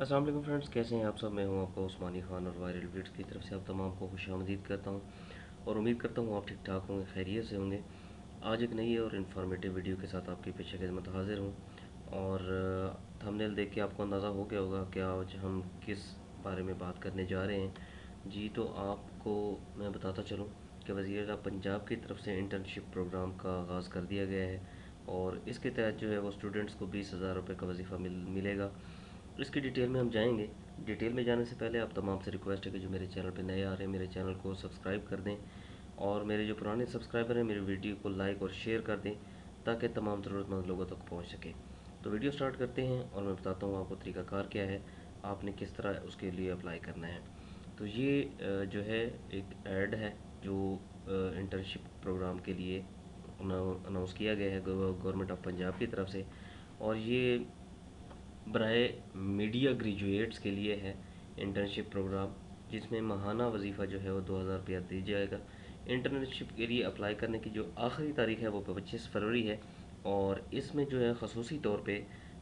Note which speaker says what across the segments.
Speaker 1: अस्सलाम वालेकुम फ्रेंड्स, कैसे हैं आप सब। मैं हूं आपका उस्मानी खान और वायरल वीड्स की तरफ से आप तमाम को खुशामदीद करता हूं और उम्मीद करता हूं आप ठीक ठाक होंगे, खैरियत से होंगे। आज एक नई और इन्फॉर्मेटिव वीडियो के साथ आपकी पेश खिदमत हाजिर हूं और थंबनेल देख के आपको अंदाज़ा हो गया होगा कि आज हम किस बारे में बात करने जा रहे हैं। जी, तो आपको मैं बताता चलूँ कि वज़ीर पंजाब की तरफ से इंटर्नशिप प्रोग्राम का आगाज़ कर दिया गया है और इसके तहत जो है वो स्टूडेंट्स को 20,000 रुपये का वजीफ़ा मिलेगा। इसकी डिटेल में हम जाएंगे। डिटेल में जाने से पहले आप तमाम से रिक्वेस्ट है कि जो मेरे चैनल पे नए आ रहे हैं मेरे चैनल को सब्सक्राइब कर दें और मेरे जो पुराने सब्सक्राइबर हैं मेरी वीडियो को लाइक और शेयर कर दें ताकि तमाम ज़रूरतमंद लोगों तक पहुंच सके। तो वीडियो स्टार्ट करते हैं और मैं बताता हूँ आपको तरीक़ाकार क्या है, आपने किस तरह उसके लिए अप्लाई करना है। तो ये जो है एक ऐड है जो इंटर्नशिप प्रोग्राम के लिए अनाउंस किया गया है गवर्नमेंट ऑफ पंजाब की तरफ से, और ये बराए मीडिया ग्रेजुएट्स के लिए है इंटर्नशिप प्रोग्राम, जिसमें माहाना वजीफ़ा जो है वो 2,000 रुपया दी जाएगा। इंटर्नशिप के लिए अप्लाई करने की जो आखिरी तारीख है वो 25 फरवरी है और इसमें जो है खसूसी तौर पे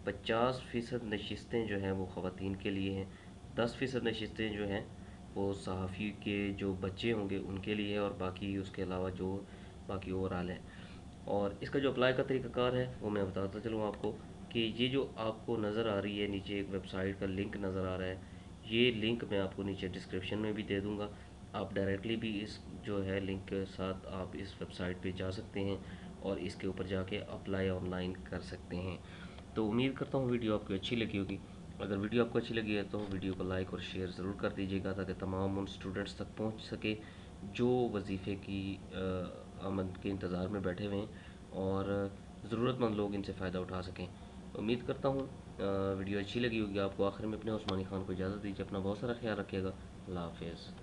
Speaker 1: 50% नशिस्तें जो हैं वो ख़वातीन के लिए हैं, 10% नशिस्तें जो हैं वो सहाफ़ी के जो बच्चे होंगे उनके लिए है और बाकी उसके अलावा जो बाकी ओवरऑल है। और इसका जो अप्लाई का तरीक़ाकार है वो मैं बताता चलूँ आपको कि ये जो आपको नज़र आ रही है नीचे एक वेबसाइट का लिंक नज़र आ रहा है, ये लिंक मैं आपको नीचे डिस्क्रिप्शन में भी दे दूँगा। आप डायरेक्टली भी इस जो है लिंक के साथ आप इस वेबसाइट पे जा सकते हैं और इसके ऊपर जाके अप्लाई ऑनलाइन कर सकते हैं। तो उम्मीद करता हूँ वीडियो आपको अच्छी लगी होगी। अगर वीडियो आपको अच्छी लगी है तो वीडियो को लाइक और शेयर ज़रूर कर दीजिएगा ताकि तमाम उन स्टूडेंट्स तक पहुँच सके जो वजीफ़े की आमद के इंतज़ार में बैठे हुए हैं और ज़रूरतमंद लोग इनसे फ़ायदा उठा सकें। उम्मीद करता हूँ वीडियो अच्छी लगी होगी आपको। आखिर में अपने उस्मानी खान को इजाज़त दीजिए। अपना बहुत सारा ख्याल रखिएगा। अल्लाह हाफ़िज़।